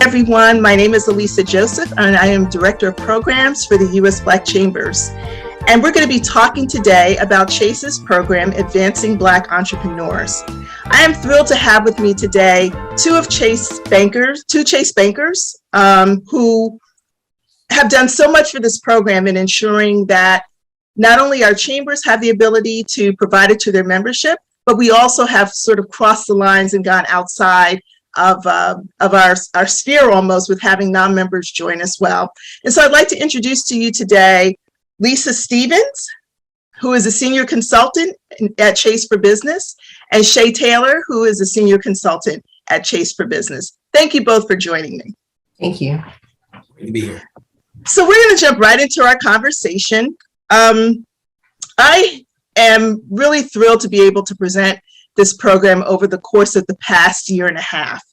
Everyone, my name is Alisa Joseph, and I am Director of Programs for the U.S. Black Chambers. And we're going to be talking today about Chase's program, Advancing Black Entrepreneurs. I am thrilled to have with me today two Chase bankers who have done so much for this program in ensuring that not only our chambers have the ability to provide it to their membership, but we also have sort of crossed the lines and gone outside of our sphere almost, with having non-members join as well. And so I'd like to introduce to you today Lisa Stevens, who is a senior consultant at Chase for Business, and Shea Taylor, who is a senior consultant at Chase for Business. Thank you both for joining me. Thank you. Great to be here. So we're going to jump right into our conversation. I am really thrilled to be able to present this program over the course of the past year and a half.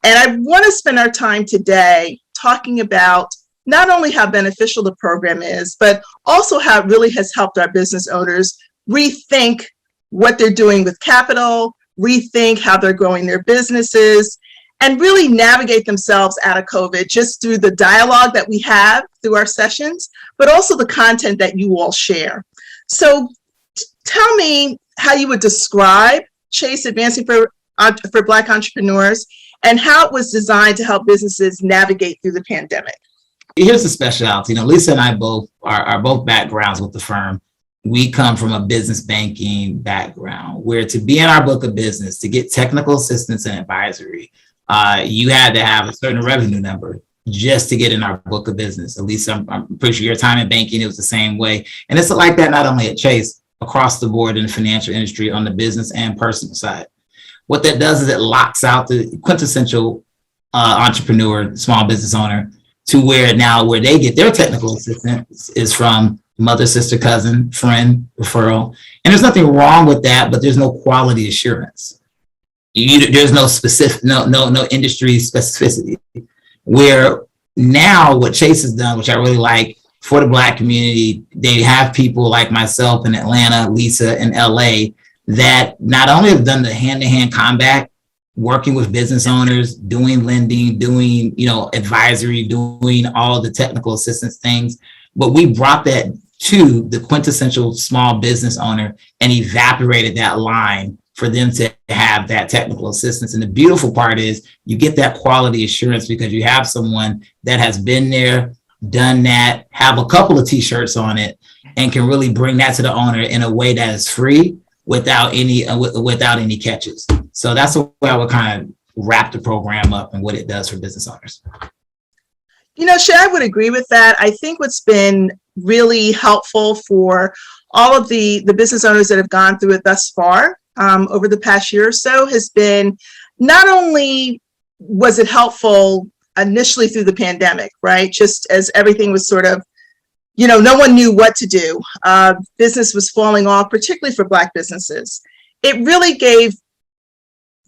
And I want to spend our time today talking about not only how beneficial the program is, but also how it really has helped our business owners rethink what they're doing with capital, rethink how they're growing their businesses, and really navigate themselves out of COVID just through the dialogue that we have through our sessions, but also the content that you all share. So tell me how you would describe Chase Advancing for Black Entrepreneurs and how it was designed to help businesses navigate through the pandemic. Here's the specialty. Lisa and I both are both backgrounds with the firm. We come from a business banking background where to be in our book of business, to get technical assistance and advisory, you had to have a certain revenue number just to get in our book of business. At least I'm pretty sure your time in banking, it was the same way. And it's like that not only at Chase, across the board in the financial industry on the business and personal side. What that does is it locks out the quintessential entrepreneur, small business owner, to where they get their technical assistance is from mother, sister, cousin, friend, referral. And there's nothing wrong with that, but there's no quality assurance. There's no specific, no industry specificity. Where now what Chase has done, which I really like for the Black community, they have people like myself in Atlanta, Lisa in LA, that not only have done the hand-to-hand combat, working with business owners, doing lending, doing, advisory, doing all the technical assistance things, but we brought that to the quintessential small business owner and evaporated that line for them to have that technical assistance. And the beautiful part is you get that quality assurance because you have someone that has been there, done that, have a couple of t-shirts on it, and can really bring that to the owner in a way that is free without any catches. So that's the way I would kind of wrap the program up and what it does for business owners. Shea, I would agree with that. I think what's been really helpful for all of the business owners that have gone through it thus far over the past year or so has been, not only was it helpful initially through the pandemic, right? Just as everything was sort of, no one knew what to do. Business was falling off, particularly for Black businesses. It really gave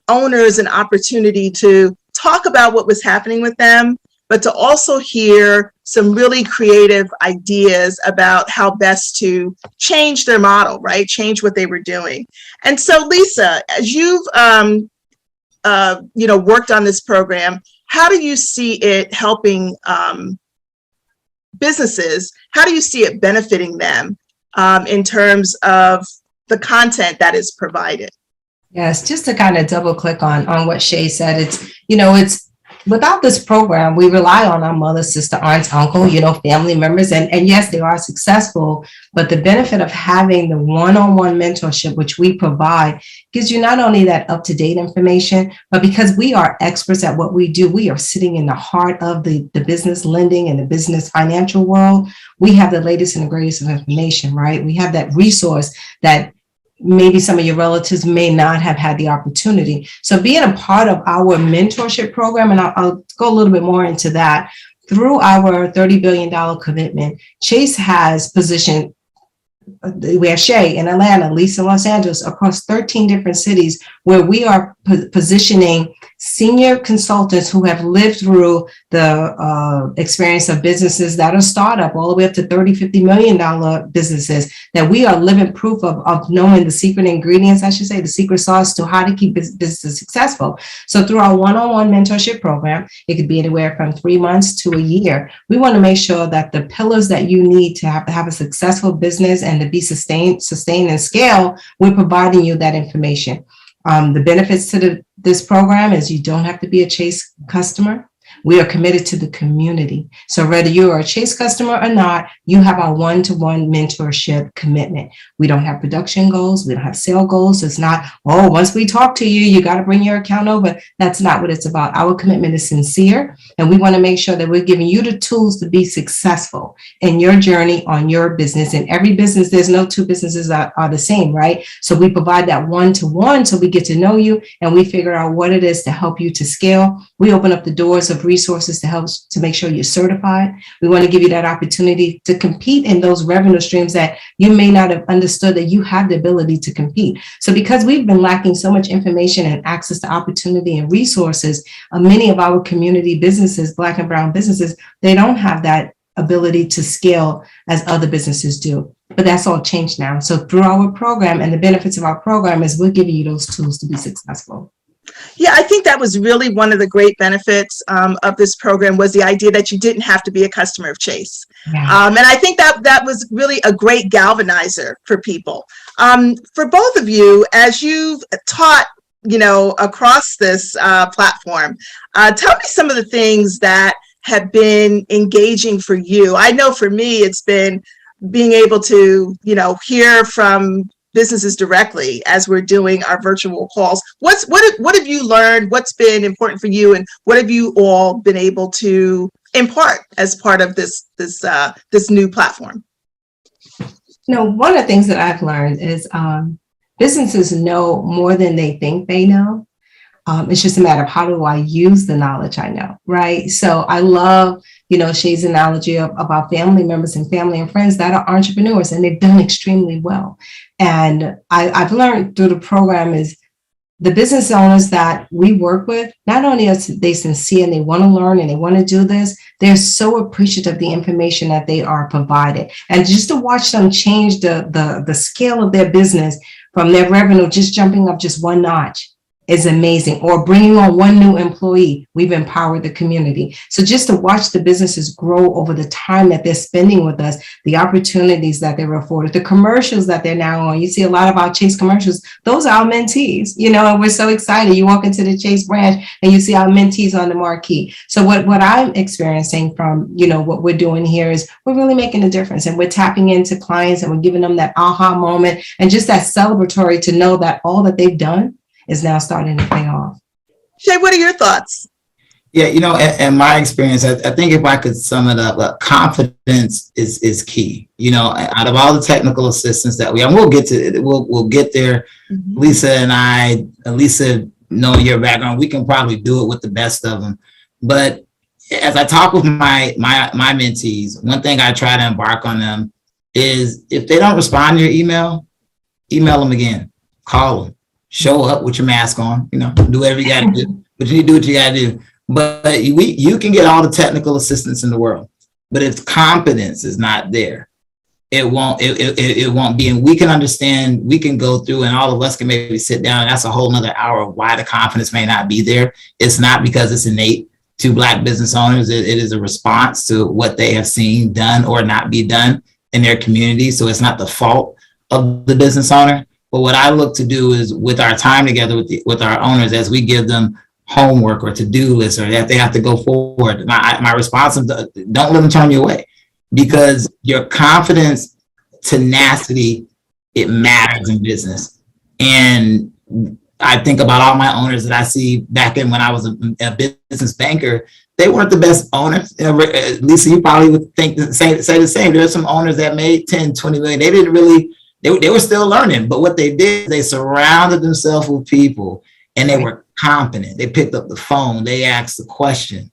owners an opportunity to talk about what was happening with them, but to also hear some really creative ideas about how best to change their model, right? Change what they were doing. And so, Lisa, as you've worked on this program, how do you see it helping businesses? How do you see it benefiting them in terms of the content that is provided? Yes, just to kind of double click on what Shea said, it's without this program, we rely on our mother, sister, aunts, uncle, family members. And yes, they are successful, but the benefit of having the one-on-one mentorship, which we provide, gives you not only that up-to-date information, but because we are experts at what we do, we are sitting in the heart of the business lending and the business financial world. We have the latest and the greatest of information, right? We have that resource that maybe some of your relatives may not have had the opportunity. So being a part of our mentorship program, and I'll go a little bit more into that, through our $30 billion commitment, Chase has positioned we have Shea in Atlanta, Alisa in Los Angeles, across 13 different cities, where we are positioning senior consultants who have lived through the experience of businesses that are startup all the way up to $30-50 million businesses, that we are living proof of knowing the secret ingredients, I should say, the secret sauce to how to keep businesses successful. So through our one-on-one mentorship program, it could be anywhere from 3 months to a year. We want to make sure that the pillars that you need to have a successful business and to be sustained and scale, we're providing you that information. The benefits to this program is you don't have to be a Chase customer. We are committed to the community. So whether you are a Chase customer or not, you have our one-to-one mentorship commitment. We don't have production goals. We don't have sale goals. It's not, oh, once we talk to you, you got to bring your account over. That's not what it's about. Our commitment is sincere, and we want to make sure that we're giving you the tools to be successful in your journey on your business. In every business, there's no two businesses that are the same, right? So we provide that one-to-one so we get to know you and we figure out what it is to help you to scale. We open up the doors of resources to help to make sure you're certified. We want to give you that opportunity to compete in those revenue streams that you may not have understood that you have the ability to compete. So because we've been lacking so much information and access to opportunity and resources, many of our community businesses, Black and brown businesses, they don't have that ability to scale as other businesses do. But that's all changed now. So through our program, and the benefits of our program is we're giving you those tools to be successful. Yeah, I think that was really one of the great benefits of this program, was the idea that you didn't have to be a customer of Chase. Yeah. And I think that was really a great galvanizer for people. For both of you, as you've taught, across this platform, tell me some of the things that have been engaging for you. I know for me, it's been being able to, hear from businesses directly as we're doing our virtual calls. What have you learned? What's been important for you, and what have you all been able to impart as part of this new platform? One of the things that I've learned is businesses know more than they think they know. It's just a matter of how do I use the knowledge I know, right? So I love, Shea's analogy about family members and family and friends that are entrepreneurs, and they've done extremely well. And I've learned through the program is the business owners that we work with, not only are they sincere and they want to learn and they want to do this, they're so appreciative of the information that they are provided. And just to watch them change the scale of their business from their revenue just jumping up just one notch is amazing. Or bringing on one new employee, we've empowered the community. So just to watch the businesses grow over the time that they're spending with us, the opportunities that they're afforded, the commercials that they're now on. You see a lot of our Chase commercials. Those are our mentees, and we're so excited. You walk into the Chase branch and you see our mentees on the marquee. So what I'm experiencing from, what we're doing here is we're really making a difference, and we're tapping into clients and we're giving them that aha moment and just that celebratory to know that all that they've done is now starting to pay off. Shea, what are your thoughts? Yeah, in my experience, I think if I could sum it up, confidence is key. Out of all the technical assistance that we'll get to, we'll get there. Mm-hmm. Alisa, knowing your background, we can probably do it with the best of them. But as I talk with my mentees, one thing I try to embark on them is if they don't respond to your email them again, call them. Show up with your mask on, do whatever you got to do, but you need to do what you got to do. But you can get all the technical assistance in the world, but if competence is not there, it won't be. And we can understand, we can go through, and all of us can maybe sit down, and that's a whole nother hour of why the confidence may not be there. It's not because it's innate to Black business owners. It is a response to what they have seen done or not be done in their community. So it's not the fault of the business owner. But what I look to do is, with our time together with our owners, as we give them homework or to-do lists, or that they have to go forward, my response is don't let them turn you away, because your confidence, tenacity, it matters in business. And I think about all my owners that I see back in when I was a business banker. They weren't the best owners. Lisa, you probably would say the same. There are some owners that made 10, 20 million. They didn't really. They were still learning, but what they did, they surrounded themselves with people, and they were competent. They picked up the phone. They asked the question.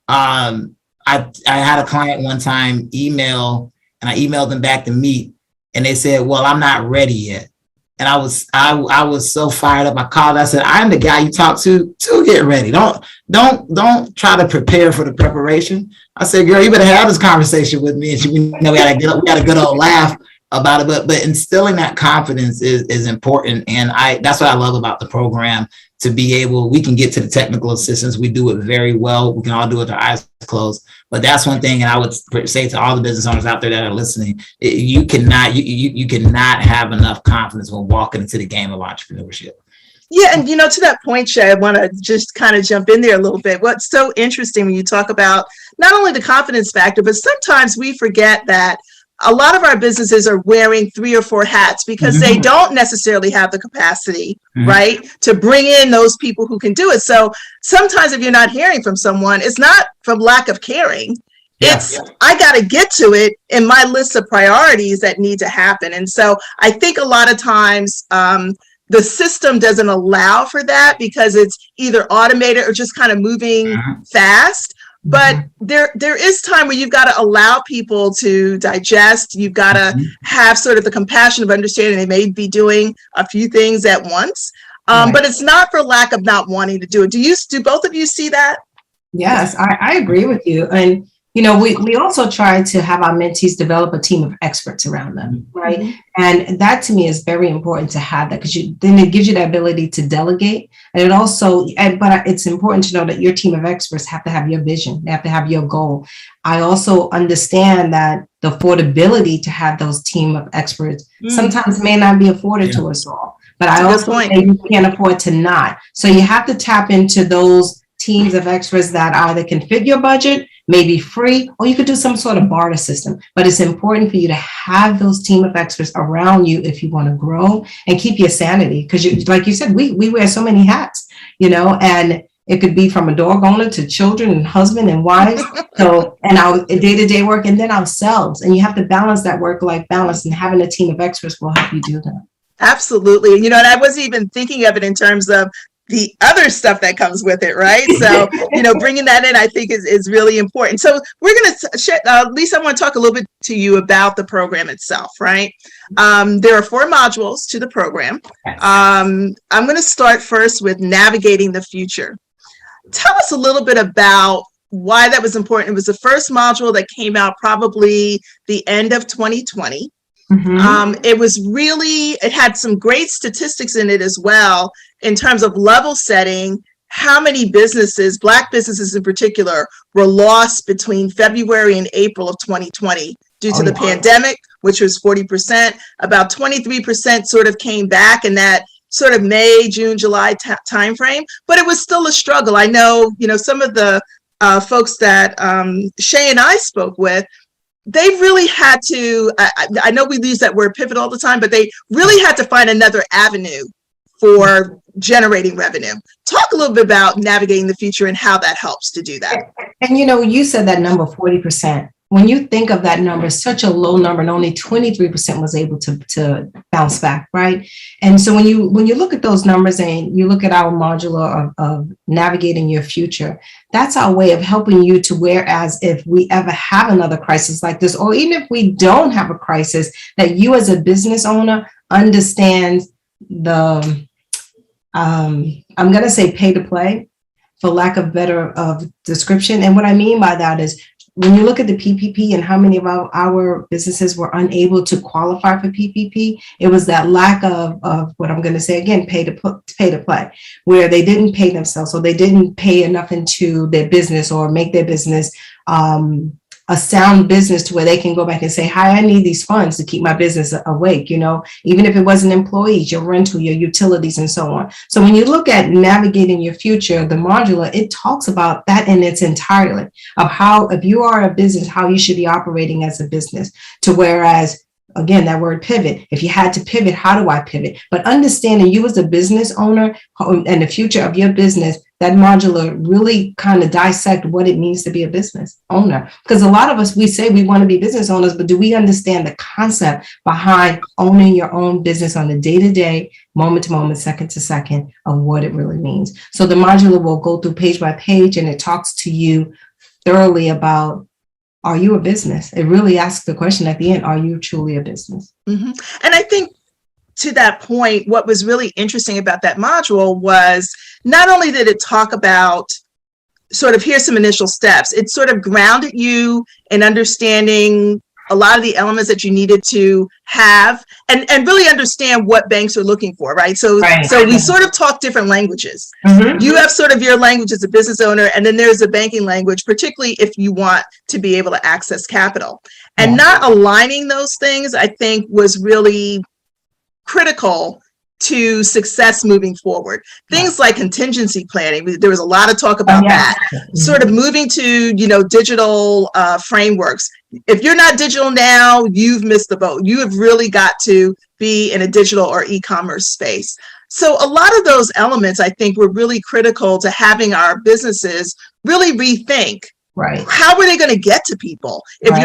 I had a client one time email, and I emailed them back to meet, and they said, well, I'm not ready yet. And I was so fired up. I called. I said, I'm the guy you talk to get ready. Don't try to prepare for the preparation. I said, girl, you better have this conversation with me. And she, we had a good old laugh about it. But instilling that confidence is important. And that's what I love about the program. To be able, we can get to the technical assistance. We do it very well. We can all do it with our eyes closed. But that's one thing, and I would say to all the business owners out there that are listening, you cannot have enough confidence when walking into the game of entrepreneurship. Yeah, and to that point, Shea, I want to just kind of jump in there a little bit. What's so interesting when you talk about not only the confidence factor, but sometimes we forget that a lot of our businesses are wearing 3 or 4 hats because they don't necessarily have the capacity, right, to bring in those people who can do it. So sometimes if you're not hearing from someone, it's not from lack of caring. It's I got to get to it in my list of priorities that need to happen. And so I think a lot of times the system doesn't allow for that because it's either automated or just kind of moving fast. But there is time where you've got to allow people to digest. You've got to have sort of the compassion of understanding they may be doing a few things at once. But it's not for lack of not wanting to do it. Do both of you see that? Yes, I agree with you. And, we also try to have our mentees develop a team of experts around them, right? And that to me is very important to have that because then it gives you the ability to delegate. And it also, but it's important to know that your team of experts have to have your vision. They have to have your goal. I also understand that the affordability to have those team of experts sometimes may not be afforded to us all. But I also say you can't afford to not. So you have to tap into those teams of experts that either can fit your budget, maybe free, or you could do some sort of barter system. But it's important for you to have those team of experts around you if you want to grow and keep your sanity. Because like you said, we wear so many hats, and it could be from a dog owner to children and husband and wives. So, and our day-to-day work, and then ourselves. And you have to balance that work-life balance, and having a team of experts will help you do that. Absolutely. And I wasn't even thinking of it in terms of the other stuff that comes with it, right? So, bringing that in, I think is really important. So we're going to, Lisa, I want to talk a little bit to you about the program itself, right? There are 4 modules to the program. I'm going to start first with navigating the future. Tell us a little bit about why that was important. It was the first module that came out probably the end of 2020. It had some great statistics in it as well, in terms of level setting, how many businesses, Black businesses in particular, were lost between February and April of 2020 due to the pandemic, which was 40%. About 23% sort of came back in that sort of May, June, July timeframe, but it was still a struggle. I know, some of the folks that Shea and I spoke with, they really had to, I know we use that word pivot all the time, but they really had to find another avenue for generating revenue. Talk a little bit about navigating the future and how that helps to do that. And you said that number 40%. When you think of that number, such a low number, and only 23% was able to bounce back, right? And so when you look at those numbers and you look at our modular of navigating your future, that's our way of helping you to, whereas if we ever have another crisis like this, or even if we don't have a crisis, that you as a business owner understands the, I'm going to say pay to play, for lack of better description. And what I mean by that is, when you look at the PPP and how many of our businesses were unable to qualify for PPP, it was that lack of what I'm going to say again, pay to play, where they didn't pay themselves, or they didn't pay enough into their business or make their business a sound business to where they can go back and say, hi, I need these funds to keep my business awake, even if it wasn't employees, your rental, your utilities, and so on. So when you look at navigating your future, the modular, it talks about that in its entirety of how, if you are a business, how you should be operating as a business, to whereas, again, that word pivot, if you had to pivot, how do I pivot? But understanding you as a business owner and the future of your business, that modular really kind of dissect what it means to be a business owner. Because a lot of us, we say we want to be business owners, but do we understand the concept behind owning your own business on a day-to-day, moment-to-moment, second-to-second of what it really means? So the modular will go through page by page, and it talks to you thoroughly about are you a business? It really asks the question at the end, are you truly a business? Mm-hmm. And I think to that point, what was really interesting about that module was not only did it talk about sort of here's some initial steps, it sort of grounded you in understanding a lot of the elements that you needed to have and really understand what banks are looking for, right? So we sort of talk different languages. Mm-hmm. You have sort of your language as a business owner, and then there's a banking language, particularly if you want to be able to access capital. And not aligning those things, I think, was really critical to success moving forward. Things like contingency planning, there was a lot of talk about that. Mm-hmm. Sort of moving to, digital frameworks. If you're not digital now, you've missed the boat. You have really got to be in a digital or e-commerce space. So a lot of those elements, I think, were really critical to having our businesses really rethink. Right. How are they going to get to people? If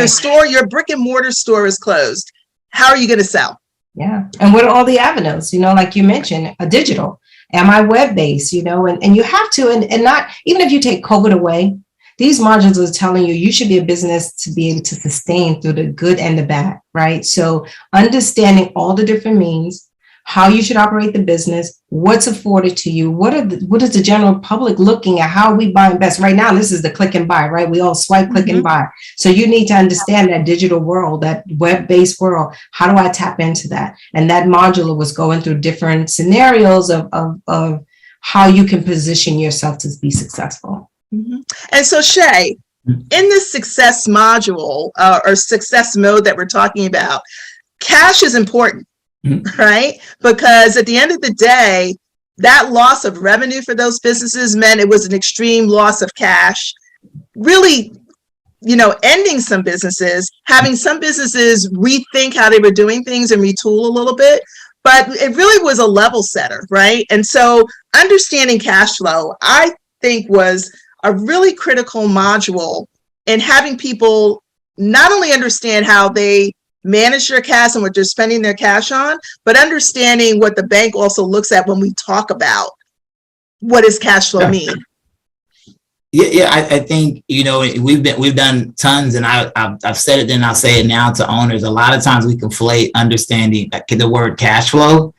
your brick and mortar store is closed, how are you going to sell? Yeah. And what are all the avenues, like you mentioned, a digital, am I web-based, and you have to, and not, even if you take COVID away, these modules are telling you should be a business to be able to sustain through the good and the bad, right? So understanding all the different means, how you should operate the business, what's afforded to you, what is the general public looking at, how are we buying best? Right now, this is the click and buy, right? We all swipe, click and buy. So you need to understand that digital world, that web-based world. How do I tap into that? And that module was going through different scenarios of how you can position yourself to be successful. Mm-hmm. And so Shea, in this success module or success mode that we're talking about, cash is important. Mm-hmm. Right? Because at the end of the day, that loss of revenue for those businesses meant it was an extreme loss of cash, really, ending some businesses, having some businesses rethink how they were doing things and retool a little bit. But it really was a level setter, right? And so understanding cash flow, I think, was a really critical module in having people not only understand how they manage their cash and what they're spending their cash on, but understanding what the bank also looks at when we talk about what does cash flow mean. Yeah, I think we've done tons, and I've said it then, I'll say it now to owners. A lot of times we conflate understanding the word cash flow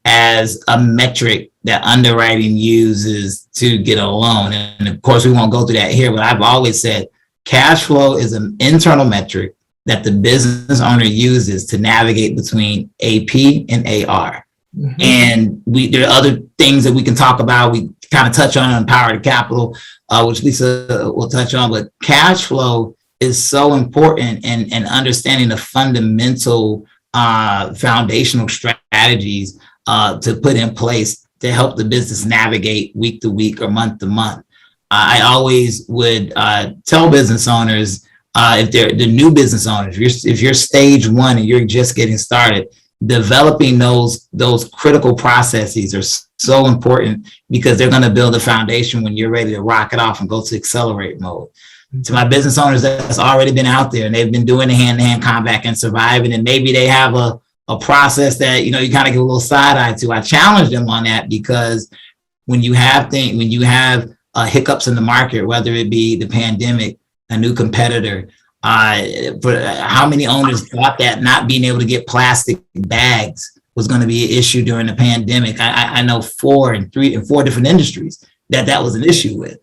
as a metric that underwriting uses to get a loan, and of course we won't go through that here. But I've always said cash flow is an internal metric that the business owner uses to navigate between AP and AR. Mm-hmm. And there are other things that we can talk about. We kind of touch on power to capital, which Lisa will touch on, but cash flow is so important and understanding the fundamental foundational strategies to put in place to help the business navigate week to week or month to month. I always would tell business owners, if they're the new business owners, if you're stage one and you're just getting started, developing those critical processes are so important because they're going to build a foundation when you're ready to rock it off and go to accelerate mode. Mm-hmm. To my business owners that's already been out there and they've been doing the hand-to-hand combat and surviving, and maybe they have a process that you kind of give a little side eye to, I challenge them on that, because when you have hiccups in the market, whether it be the pandemic, a new competitor, but how many owners thought that not being able to get plastic bags was going to be an issue during the pandemic? I know 4 different industries that was an issue with.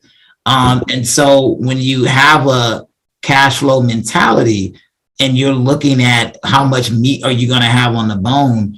And so when you have a cash flow mentality and you're looking at how much meat are you going to have on the bone,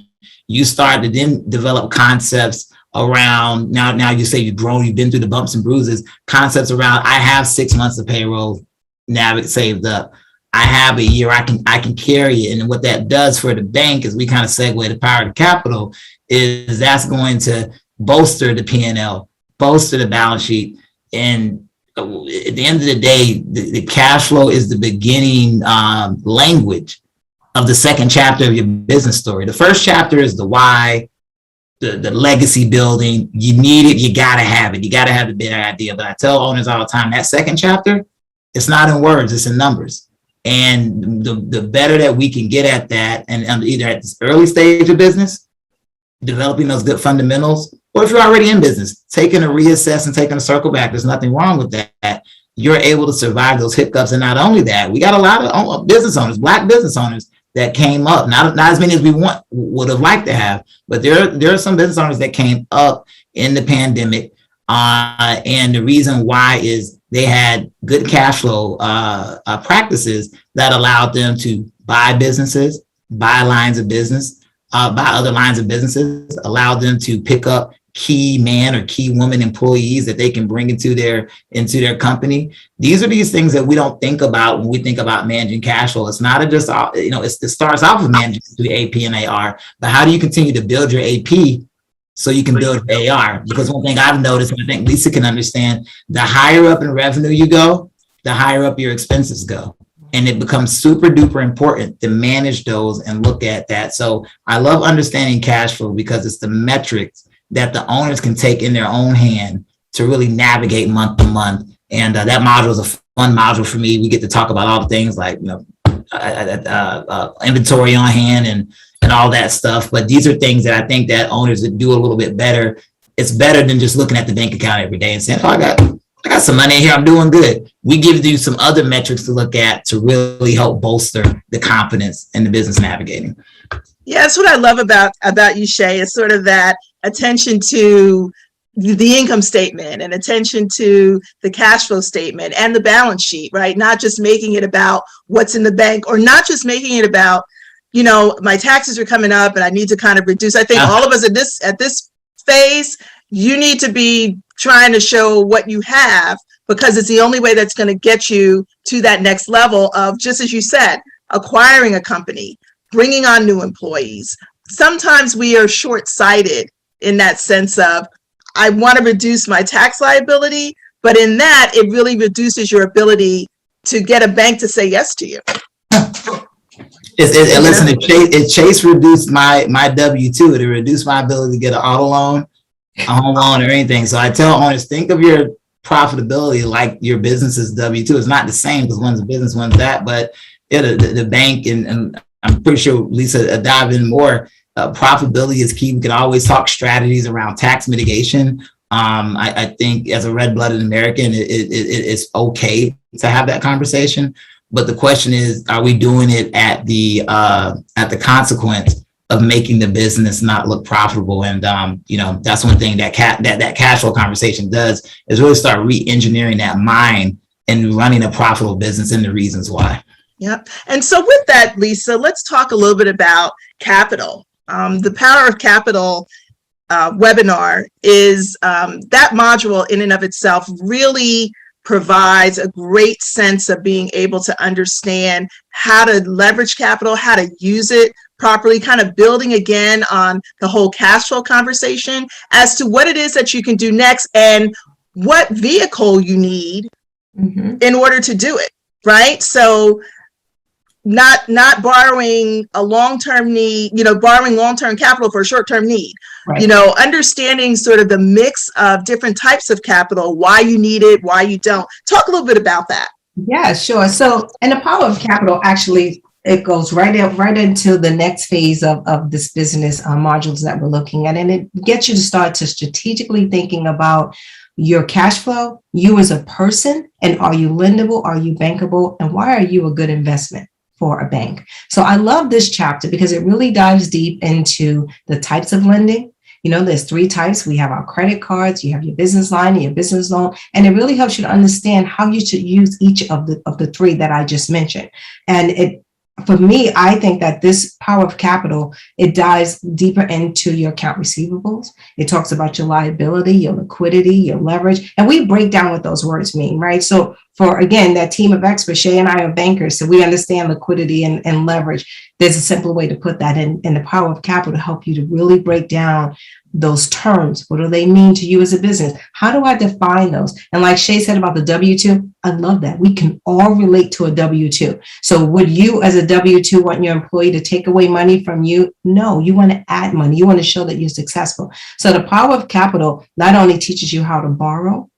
you start to then develop concepts around, now you say you've grown, you've been through the bumps and bruises, concepts around, I have 6 months of payroll now it's saved up. I have a year, I can carry it. And what that does for the bank, is we kind of segue to power to capital, is that's going to bolster the P&L, bolster the balance sheet. And at the end of the day, the cash flow is the beginning language of the second chapter of your business story. The first chapter is the why, the legacy building. You need it, you got to have it. You got to have the big idea. But I tell owners all the time, that second chapter, it's not in words, it's in numbers. And the better that we can get at that, and either at this early stage of business, developing those good fundamentals, or if you're already in business, taking a reassess and taking a circle back, there's nothing wrong with that. you're able to survive those hiccups. And not only that, we got a lot of business owners, Black business owners that came up, not as many as we would have liked to have, but there are some business owners that came up in the pandemic. And the reason why is they had good cash flow practices that allowed them to buy businesses, buy lines of business, buy other lines of businesses, allowed them to pick up key man or key woman employees that they can bring into their company. These are these things that we don't think about when we think about managing cash flow. It's not just, it starts off with managing through AP and AR, but how do you continue to build your AP so you can build AR? Because one thing I've noticed, and I think Lisa can understand, the higher up in revenue you go, the higher up your expenses go. And it becomes super duper important to manage those and look at that. So I love understanding cash flow because it's the metrics that the owners can take in their own hand to really navigate month to month. And that module is a fun module for me. We get to talk about all the things like, inventory on hand and all that stuff. But these are things that I think that owners that do a little bit better. It's better than just looking at the bank account every day and saying, oh, I got some money in here, I'm doing good. We give you some other metrics to look at to really help bolster the confidence in the business navigating. Yeah, that's what I love about you, Shea, is sort of that attention to the income statement and attention to the cash flow statement and the balance sheet, right? Not just making it about what's in the bank, or not just making it about, my taxes are coming up and I need to kind of reduce. I think all of us at this phase, you need to be trying to show what you have, because it's the only way that's going to get you to that next level of, just as you said, acquiring a company, bringing on new employees. Sometimes we are short-sighted in that sense of, I want to reduce my tax liability, but in that, it really reduces your ability to get a bank to say yes to you. Listen, if Chase reduced my W-2, it reduced my ability to get an auto loan, a home loan, or anything. So I tell owners, think of your profitability like your business's W-2. It's not the same because one's a business, one's that, but the bank, and I'm pretty sure Lisa dive in more. Profitability is key. We can always talk strategies around tax mitigation. I think as a red-blooded American, it's okay to have that conversation. But the question is, are we doing it at the consequence of making the business not look profitable? And that's one thing that cash flow conversation does, is really start re-engineering that mind and running a profitable business and the reasons why. Yep. And so with that, Lisa, let's talk a little bit about capital. The Power of Capital webinar is that module in and of itself really provides a great sense of being able to understand how to leverage capital, how to use it properly, kind of building again on the whole cash flow conversation as to what it is that you can do next and what vehicle you need in order to do it, right? So not borrowing a long-term need, borrowing long-term capital for a short-term need, right. Understanding sort of the mix of different types of capital, why you need it, why you don't. Talk a little bit about that. Yeah, sure. So, and the Power of Capital, actually, it goes right into the next phase of this business modules that we're looking at. And it gets you to start to strategically thinking about your cash flow, you as a person, and are you lendable, are you bankable, and why are you a good investment for a bank? So I love this chapter because it really dives deep into the types of lending. There's 3 types. We have our credit cards, you have your business line and your business loan, and it really helps you to understand how you should use each of the 3 that I just mentioned. And for me, I think that this Power of Capital, it dives deeper into your account receivables. It talks about your liability, your liquidity, your leverage, and we break down what those words mean, right? So for, again, that team of experts, Shea and I are bankers, so we understand liquidity and leverage. There's a simpler way to put that in the Power of Capital to help you to really break down those terms. What do they mean to you as a business? How do I define those? And like Shea said about the W-2, I love that. We can all relate to a W-2. So would you as a W-2 want your employee to take away money from you? No, you want to add money. You want to show that you're successful. So the Power of Capital not only teaches you how to borrow,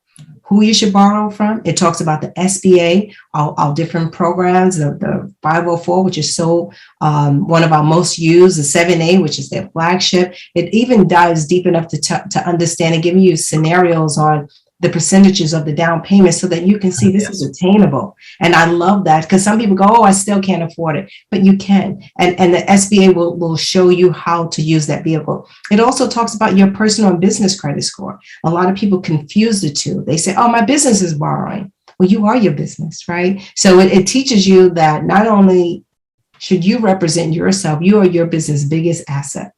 who you should borrow from. It talks about the SBA, all different programs, the 504, which is one of our most used, the 7A, which is their flagship. It even dives deep enough to understand and giving you scenarios on the percentages of the down payment so that you can see this is attainable. And I love that, because some people go, oh, I still can't afford it, but you can. And the SBA will show you how to use that vehicle. It also talks about your personal and business credit score. A lot of people confuse the two. They say, oh, my business is borrowing. Well, you are your business, right? So it teaches you that not only should you represent yourself, you are your business' biggest asset.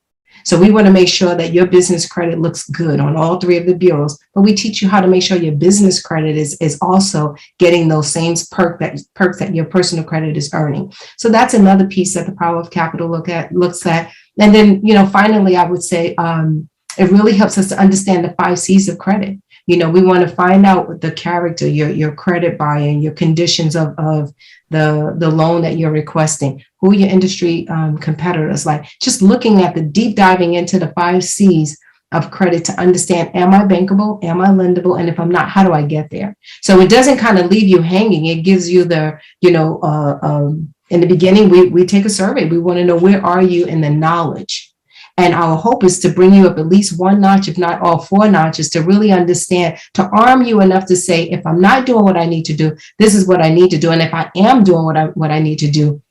So we want to make sure that your business credit looks good on all three of the bureaus, but we teach you how to make sure your business credit is also getting those same perks that your personal credit is earning. So that's another piece that the Power of Capital looks at. And then, finally, I would say it really helps us to understand the 5 C's of credit. We want to find out the character, your credit buy-in, your conditions of the loan that you're requesting, who your industry competitors like. Just looking at the deep diving into the 5 C's of credit to understand, am I bankable? Am I lendable? And if I'm not, how do I get there? So it doesn't kind of leave you hanging. It gives you the, in the beginning, we take a survey. We want to know, where are you in the knowledge? And our hope is to bring you up at least 1 notch, if not all 4 notches, to really understand, to arm you enough to say, if I'm not doing what I need to do, this is what I need to do. And if I am doing what I need to do,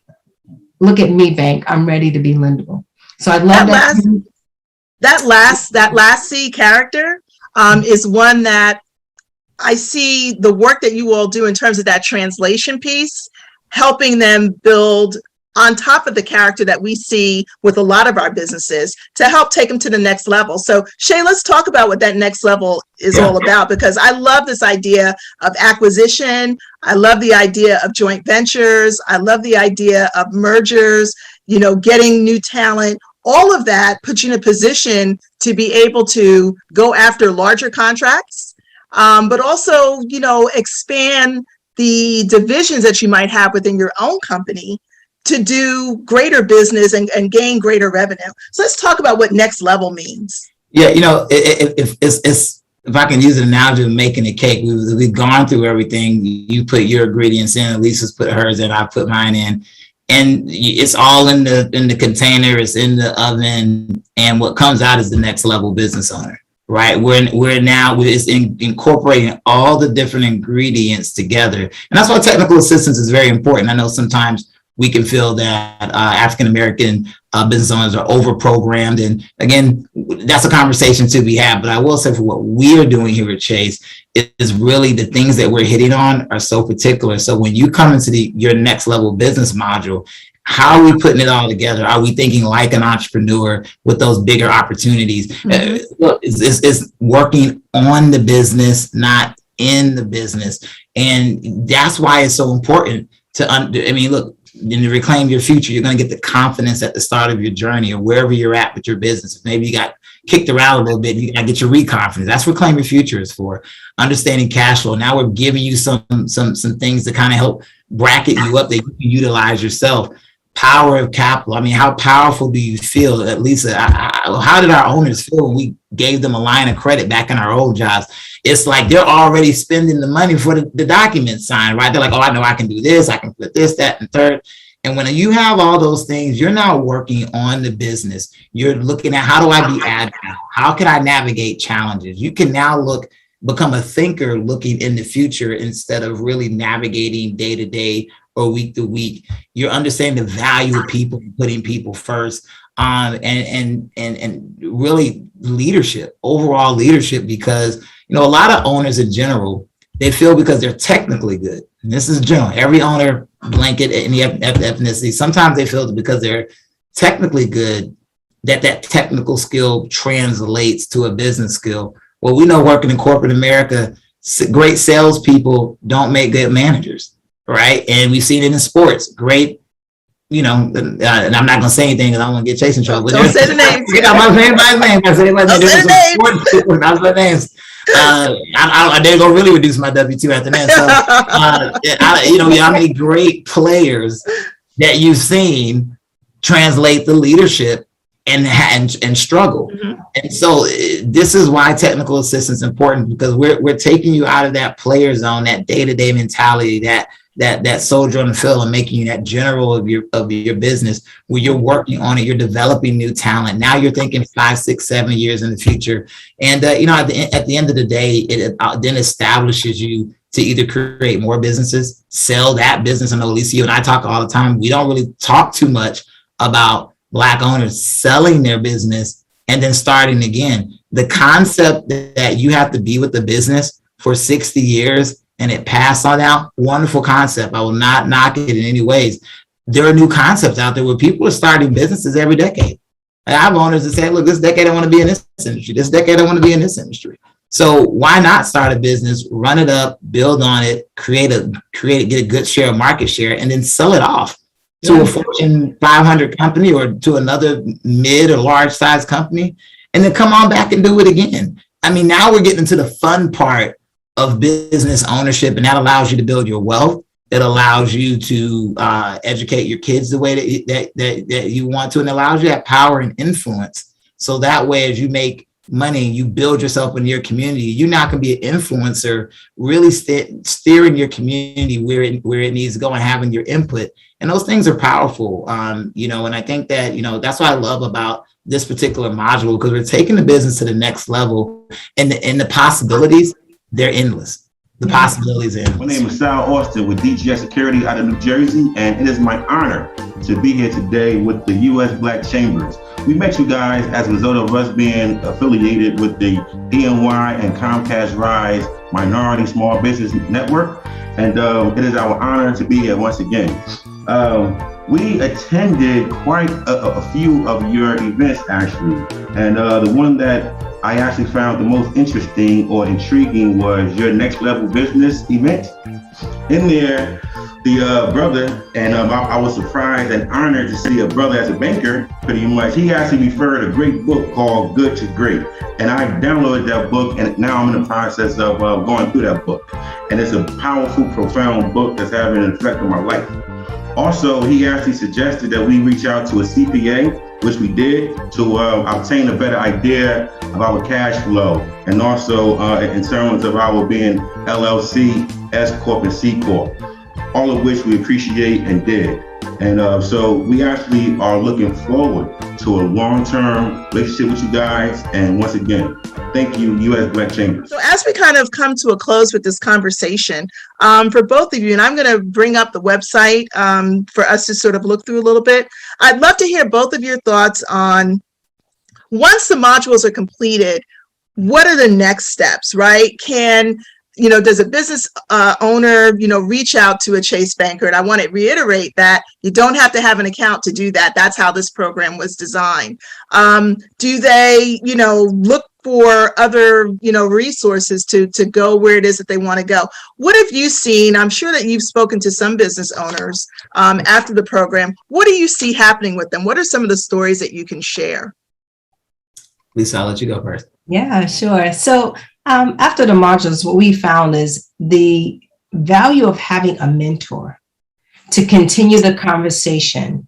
look at me, bank. I'm ready to be lendable. So I love that last C, character, is one that I see the work that you all do in terms of that translation piece, helping them build on top of the character that we see with a lot of our businesses to help take them to the next level. So Shea, let's talk about what that next level is all about, because I love this idea of acquisition. I love the idea of joint ventures. I love the idea of mergers, getting new talent. All of that puts you in a position to be able to go after larger contracts, but also, expand the divisions that you might have within your own company to do greater business and gain greater revenue. So let's talk about what next level means. Yeah, if I can use an analogy of making a cake, we've gone through everything. You put your ingredients in, Alisa's put hers in, I put mine in, and it's all in the container, it's in the oven, and what comes out is the next level business owner. Right, we're now incorporating all the different ingredients together, and that's why technical assistance is very important. I know sometimes we can feel that African American business owners are over-programmed. And again, that's a conversation to be had. But I will say, for what we're doing here at Chase, is really the things that we're hitting on are so particular. So when you come into your next level business module, how are we putting it all together? Are we thinking like an entrepreneur with those bigger opportunities? Mm-hmm. It's working on the business, not in the business. And that's why it's so important to, look, and to reclaim your future, you're going to get the confidence at the start of your journey or wherever you're at with your business. If maybe you got kicked around a little bit, you got to get your reconfidence. That's what Reclaim Your Future is for. Understanding cash flow. Now we're giving you some things to kind of help bracket you up that you can utilize yourself. Power of capital. How powerful do you feel? Alisa, how did our owners feel when we gave them a line of credit back in our old jobs? It's like they're already spending the money for the document signed, right? They're like, oh, I know I can do this. I can put this, that, and third. And when you have all those things, you're now working on the business. You're looking at, how do I be agile? How can I navigate challenges? You can now become a thinker looking in the future instead of really navigating day to day or week to week. You're understanding the value of people, putting people first, and really leadership, overall leadership, because a lot of owners in general, they feel because they're technically good. And this is general. Every owner, blanket, any ethnicity, sometimes they feel that because they're technically good, that technical skill translates to a business skill. Well, we know working in corporate America, great salespeople don't make good managers, right? And we've seen it in sports. Great, and I'm not going to say anything because I don't want to get Chase in trouble. Don't say the names. I'm not saying anybody's name. I say the names. They're gonna really reduce my W-2 after that. So, how many great players that you've seen translate the leadership and struggle. Mm-hmm. And so this is why technical assistance is important, because we're taking you out of that player zone, that day-to-day mentality, that that soldier on the field and making you that general of your business, where you're working on it, you're developing new talent. Now you're thinking 5, 6, 7 years in the future. And, at the end of the day, it then establishes you to either create more businesses, sell that business. I know Alisa, you and I talk all the time. We don't really talk too much about Black owners selling their business and then starting again. The concept that you have to be with the business for 60 years and it passed on out, wonderful concept. I will not knock it in any ways. There are new concepts out there where people are starting businesses every decade. I have owners that say, look, this decade I want to be in this industry. This decade I want to be in this industry. So why not start a business, run it up, build on it, create it, get a good share of market share, and then sell it off to a Fortune 500 company or to another mid or large size company, and then come on back and do it again. I mean, now we're getting into the fun part of business ownership, and that allows you to build your wealth. It allows you to educate your kids the way that you want to, and allows you that power and influence. So that way, as you make money, you build yourself in your community. You're not going to be an influencer, really steering your community where it needs to go and having your input. And those things are powerful, and I think that, that's what I love about this particular module, because we're taking the business to the next level, and the possibilities, they're endless. The possibilities are endless. My name is Sal Austin with DGS Security out of New Jersey, and it is my honor to be here today with the U.S. Black Chambers. We met you guys as a result of us being affiliated with the ENY and Comcast Rise Minority Small Business Network, and it is our honor to be here once again. We attended quite a few of your events, actually, and the one that I actually found the most interesting or intriguing was your Next Level Business event. In there, the brother, and I was surprised and honored to see a brother as a banker, pretty much. He actually referred a great book called Good to Great. And I downloaded that book, and now I'm in the process of going through that book. And it's a powerful, profound book that's having an effect on my life. Also, he actually suggested that we reach out to a CPA, which we did, to obtain a better idea of our cash flow, and also in terms of our being LLC, S Corp, and C Corp, all of which we appreciate and did. And so we actually are looking forward to a long-term relationship with you guys. And once again, thank you, U.S. Black Chambers. So as we kind of come to a close with this conversation, for both of you, and I'm going to bring up the website for us to sort of look through a little bit. I'd love to hear both of your thoughts on, once the modules are completed, what are the next steps, right? Does a business owner, reach out to a Chase banker? And I want to reiterate that you don't have to have an account to do that. That's how this program was designed. Do they, look for other, resources to go where it is that they want to go? What have you seen? I'm sure that you've spoken to some business owners after the program. What do you see happening with them? What are some of the stories that you can share? Lisa, I'll let you go first. Yeah, sure. So after the modules, what we found is the value of having a mentor to continue the conversation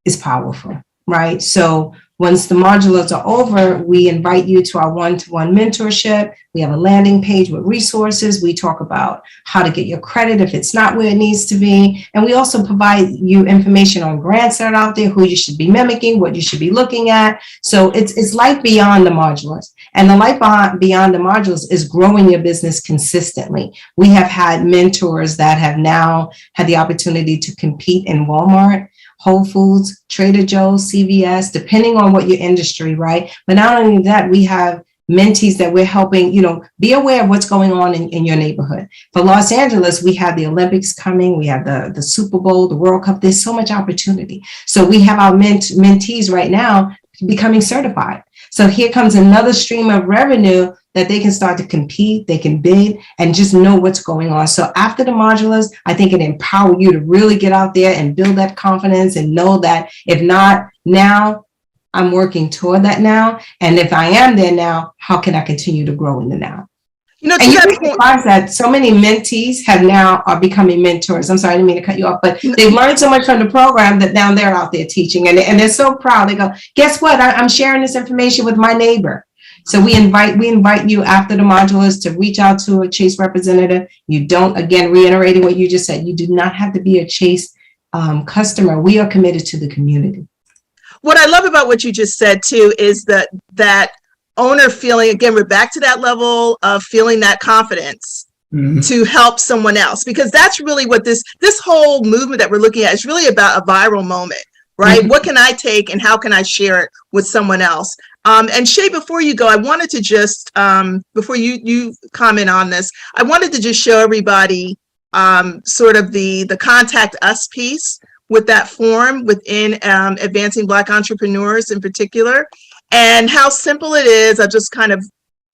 is powerful, right? So once the modules are over, we invite you to our one-to-one mentorship. We have a landing page with resources. We talk about how to get your credit if it's not where it needs to be. And we also provide you information on grants that are out there, who you should be mimicking, what you should be looking at. So it's life beyond the modules. And the life beyond the modules is growing your business consistently. We have had mentors that have now had the opportunity to compete in Walmart, Whole Foods, Trader Joe's, CVS, depending on what your industry, right? But not only that, we have mentees that we're helping, be aware of what's going on in your neighborhood. For Los Angeles, we have the Olympics coming, we have the Super Bowl, the World Cup. There's so much opportunity. So we have our mentees right now becoming certified. So here comes another stream of revenue that they can start to compete, they can bid, and just know what's going on. So after the modulars, I think it empowers you to really get out there and build that confidence and know that if not now, I'm working toward that now. And if I am there now, how can I continue to grow in the now? And you realize that so many mentees are becoming mentors. I'm sorry, I didn't mean to cut you off, but they've learned so much from the program that now they're out there teaching, and they're so proud. They go, guess what? I'm sharing this information with my neighbor. So we invite you after the modules to reach out to a Chase representative. You don't, again, reiterating what you just said, you do not have to be a Chase customer. We are committed to the community. What I love about what you just said too is that owner feeling, again, we're back to that level of feeling that confidence to help someone else, because that's really what this whole movement that we're looking at is really about, a viral moment, right? What can I take and how can I share it with someone else? And Shea, before you go, I wanted to just, before you comment on this, I wanted to just show everybody sort of the contact us piece with that form within Advancing Black Entrepreneurs in particular, and how simple it is. I'll just kind of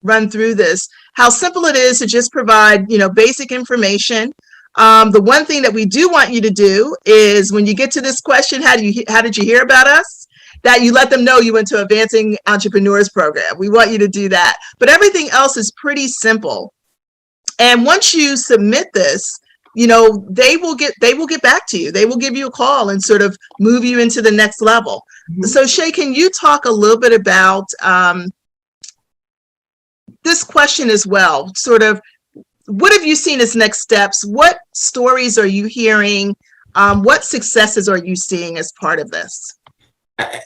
run through this, how simple it is to just provide, basic information. The one thing that we do want you to do is when you get to this question, how did you hear about us? That you let them know you went to Advancing Entrepreneurs program. We want you to do that. But everything else is pretty simple. And once you submit this, they will get back to you. They will give you a call and sort of move you into the next level. So Shea, can you talk a little bit about this question as well? Sort of, what have you seen as next steps? What stories are you hearing? What successes are you seeing as part of this?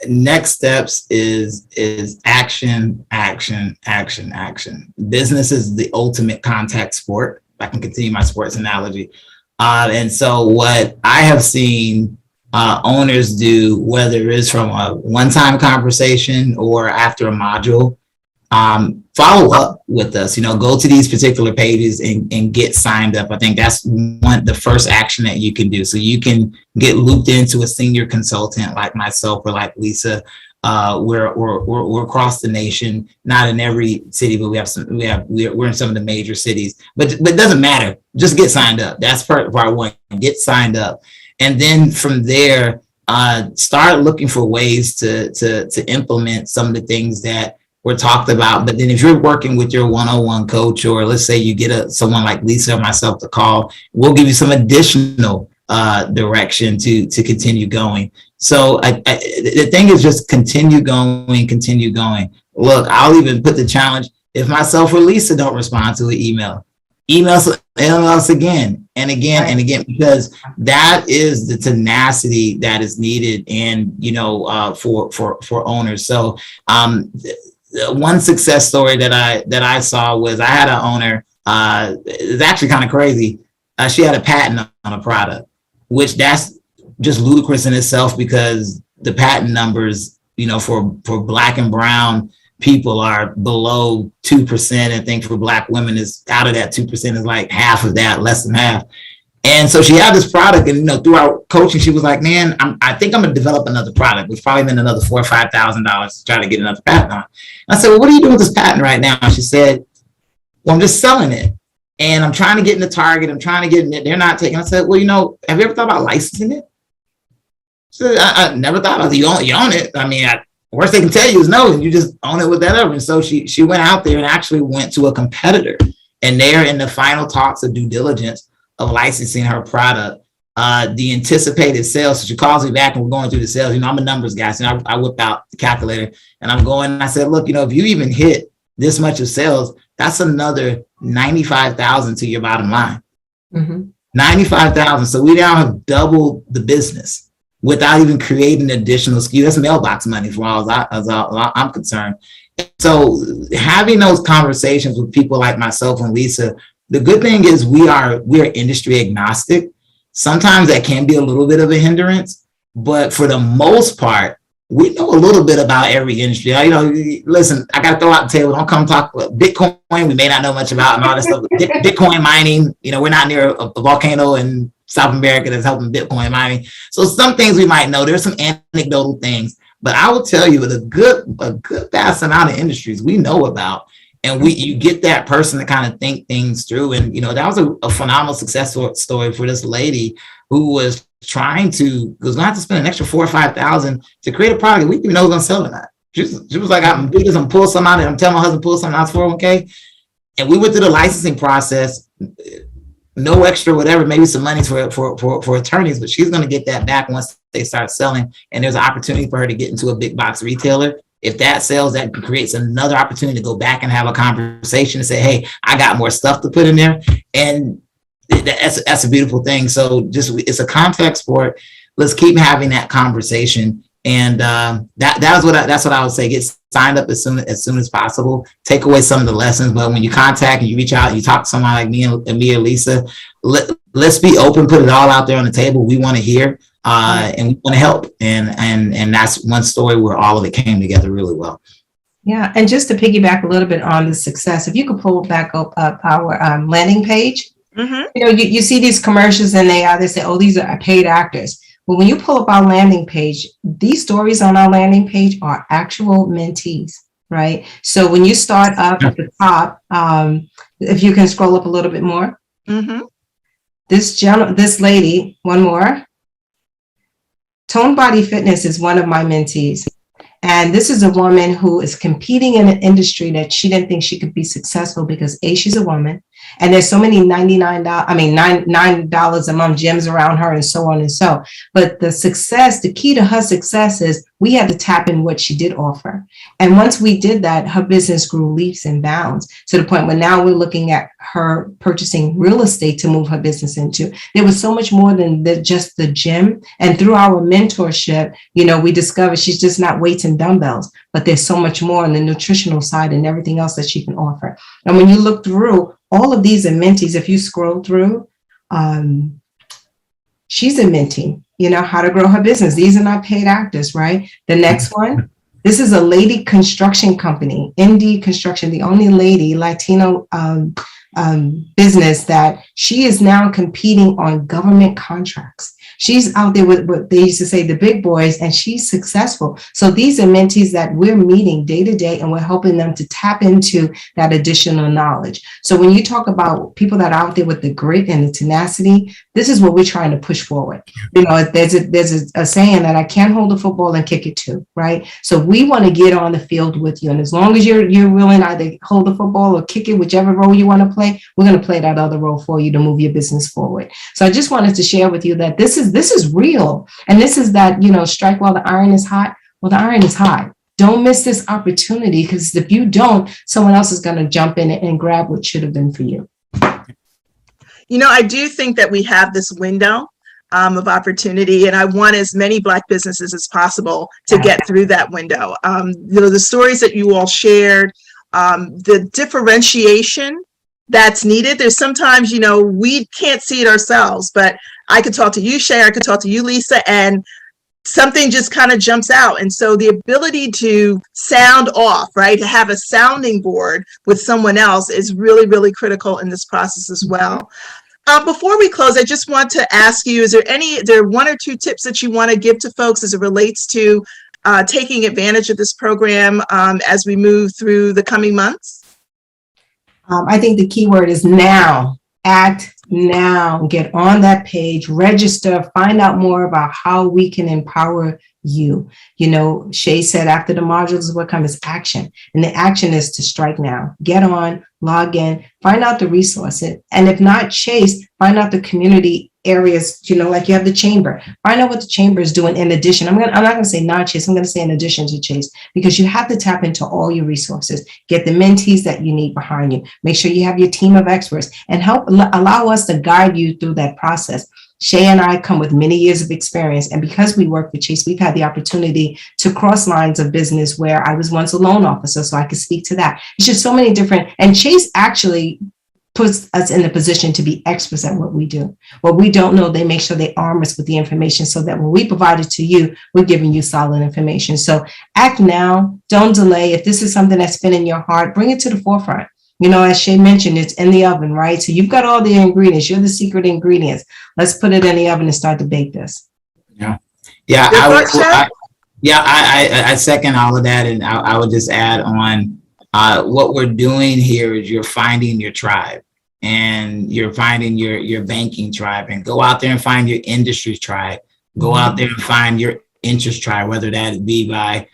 Next steps is action, action, action, action. Business is the ultimate contact sport. I can continue my sports analogy. And so what I have seen owners do, whether it's from a one-time conversation or after a module, follow up with us, go to these particular pages and get signed up. I think that's the first action that you can do. So you can get looped into a senior consultant like myself or like Lisa. We're across the nation, not in every city, but we're in some of the major cities, but it doesn't matter. Just get signed up. That's part one. Get signed up. And then from there, start looking for ways to implement some of the things that were talked about. But then if you're working with your one-on-one coach, or let's say you get someone like Lisa or myself to call, we'll give you some additional direction to continue going. So the thing is just continue going. Look, I'll even put the challenge. If myself or Lisa don't respond to an email us again and again and again, because that is the tenacity that is needed and, for owners. So one success story that I saw was I had an owner, it's actually kind of crazy. She had a patent on a product, which that's just ludicrous in itself, because the patent numbers, for Black and brown people are below 2%. I think for Black women is out of that 2% is like half of that, less than half. And so she had this product, and through our coaching, she was like, "Man, I think I'm gonna develop another product." It's probably been another $4,000 or $5,000 to try to get another patent on. I said, "Well, what are you doing with this patent right now?" And she said, "Well, I'm just selling it. And I'm trying to get into Target. I'm trying to get in it. They're not taking." I said, "Well, have you ever thought about licensing it?" She said, I never thought about it. You own it. I mean, worst they can tell you is no, and you just own it with that other. And so she went out there and actually went to a competitor, and they're in the final talks of due diligence of licensing her product. The anticipated sales. So she calls me back and we're going through the sales. I'm a numbers guy, so I whip out the calculator and I'm going. And I said, "Look, if you even hit this much of sales, that's another $95,000 to your bottom line." $95,000. So we now have doubled the business without even creating additional SKU. That's mailbox money for all as I'm concerned. So having those conversations with people like myself and Lisa, the good thing is we are industry agnostic. Sometimes that can be a little bit of a hindrance, but for the most part, we know a little bit about every industry. Listen, I got to throw out the table. Don't come talk about Bitcoin. We may not know much about and all that stuff. Bitcoin mining, we're not near a volcano in South America that's helping Bitcoin mining. So some things we might know. There's some anecdotal things, but I will tell you, with a good vast amount of industries we know about, and you get that person to kind of think things through. And that was a phenomenal success story for this lady who was trying to, was going to have to spend an extra $4,000 or $5,000 to create a product. We didn't even know it was going to sell or not. She was like, "I'm doing this, I'm pull some out, and I'm telling my husband pull something out for 401k." And we went through the licensing process. No extra whatever, maybe some money for attorneys, but she's going to get that back once they start selling. And there's an opportunity for her to get into a big box retailer If that sells, that creates another opportunity to go back and have a conversation and say, hey, I got more stuff to put in there. And that's a beautiful thing. So just, it's a contact sport. Let's keep having that conversation. And that's what I would say. Get signed up as soon as possible. Take away some of the lessons. But when you contact and you reach out, you talk to someone like me and Alisa, let's be open, put it all out there on the table. We want to hear. And we want to help. And that's one story where all of it came together really well. Yeah. And just to piggyback a little bit on the success, if you could pull back up our landing page, you see these commercials and they say, oh, these are paid actors. But when you pull up our landing page, these stories on our landing page are actual mentees, right? So when you start up at the top, if you can scroll up a little bit more, this lady, one more. Tone Body Fitness is one of my mentees. And this is a woman who is competing in an industry that she didn't think she could be successful because A, she's a woman. And there's so many $9 a month gyms around her and so on and so. But the key to her success is we had to tap in what she did offer. And once we did that, her business grew leaps and bounds to the point where now we're looking at her purchasing real estate to move her business into. There was so much more than just the gym. And through our mentorship, we discovered she's just not weights and dumbbells, but there's so much more on the nutritional side and everything else that she can offer. And when you look through, all of these are mentees. If you scroll through, she's a mentee, how to grow her business. These are not paid actors, right? The next one, this is a lady construction company, ND Construction, the only lady Latino business that she is now competing on government contracts. She's out there with what they used to say, the big boys, and she's successful. So these are mentees that we're meeting day to day, and we're helping them to tap into that additional knowledge. So when you talk about people that are out there with the grit and the tenacity, this is what we're trying to push forward. There's a saying that I can't hold a football and kick it too, right? So we want to get on the field with you. And as long as you're willing to either hold the football or kick it, whichever role you want to play, we're going to play that other role for you to move your business forward. So I just wanted to share with you that this is real. And this is that, strike while the iron is hot. Well, the iron is hot. Don't miss this opportunity, because if you don't, someone else is going to jump in and grab what should have been for you. I do think that we have this window of opportunity, and I want as many Black businesses as possible to get through that window. The stories that you all shared, the differentiation that's needed. There's sometimes, we can't see it ourselves, but I could talk to you, Shea, I could talk to you, Lisa, and something just kind of jumps out. And so the ability to sound off, right, to have a sounding board with someone else is really, really critical in this process as well. Before we close, I just want to ask you, is there one or two tips that you want to give to folks as it relates to taking advantage of this program as we move through the coming months? I think the key word is now. Act now. Get on that page, register, find out more about how we can empower you. Shea said after the modules, what comes action? And the action is to strike now. Get on, log in, find out the resources. And if not Chase, find out the community areas, like you have the chamber. Find out what the chamber is doing in addition. I'm not going to say not Chase, I'm going to say in addition to Chase, because you have to tap into all your resources. Get the mentees that you need behind you. Make sure you have your team of experts and allow us to guide you through that process. Shea and I come with many years of experience. And because we work with Chase, we've had the opportunity to cross lines of business where I was once a loan officer, so I could speak to that. It's just so many different, and Chase actually puts us in a position to be experts at what we do. What we don't know, they make sure they arm us with the information so that when we provide it to you, we're giving you solid information. So act now, don't delay. If this is something that's been in your heart, bring it to the forefront. As Shea mentioned, it's in the oven, right? So you've got all the ingredients. You're the secret ingredients. Let's put it in the oven and start to bake this. Yeah. I second all of that. And I would just add on what we're doing here is you're finding your tribe, and you're finding your banking tribe, and go out there and find your industry tribe. Go out there and find your interest tribe, whether that be by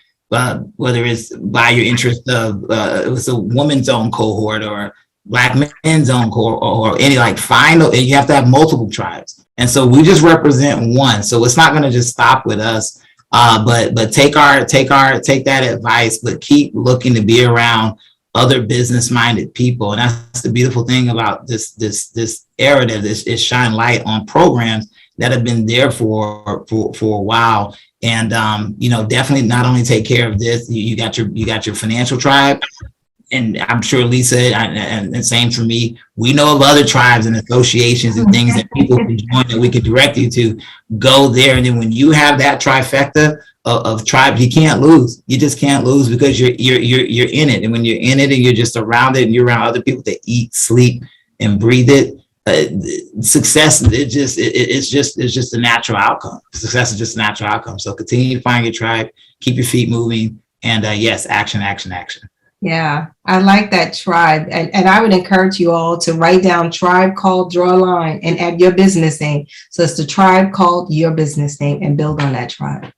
whether it's by your interest of it's a woman's own cohort or Black men's own cohort or any, you have to have multiple tribes. And so we just represent one. So it's not going to just stop with us. But take that advice, but keep looking to be around other business-minded people. And that's the beautiful thing about this era, that is shine light on programs that have been there for a while. And definitely not only take care of this, you got your financial tribe. And I'm sure Lisa and same for me, we know of other tribes and associations and things that people can join that we could direct you to. Go there. And then when you have that trifecta of tribes, you can't lose. You just can't lose, because you're in it. And when you're in it and you're just around it and you're around other people that eat, sleep, and breathe it, success, it's just a natural outcome. Success is just a natural outcome. So continue to find your tribe, keep your feet moving, and yes, action. Yeah, I like that, tribe. And I would encourage you all to write down tribe called, draw a line, and add your business name. So it's the tribe called your business name, and build on that tribe.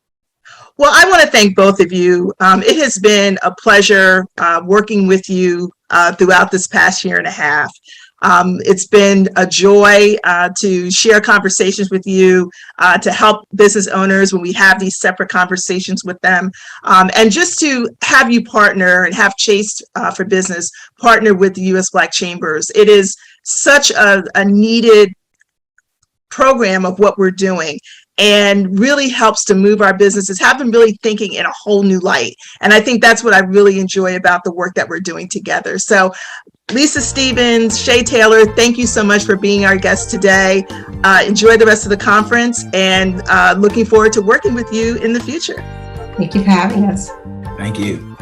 Well, I want to thank both of you. It has been a pleasure working with you throughout this past year and a half. It's been a joy to share conversations with you, to help business owners when we have these separate conversations with them, and just to have you partner and have Chase for Business partner with the U.S. Black Chambers. It is such a needed program of what we're doing, and really helps to move our businesses, have them really thinking in a whole new light. And I think that's what I really enjoy about the work that we're doing together. So Lisa Stevens, Shea Taylor, thank you so much for being our guest today. Enjoy the rest of the conference, and looking forward to working with you in the future. Thank you for having us. Thank you.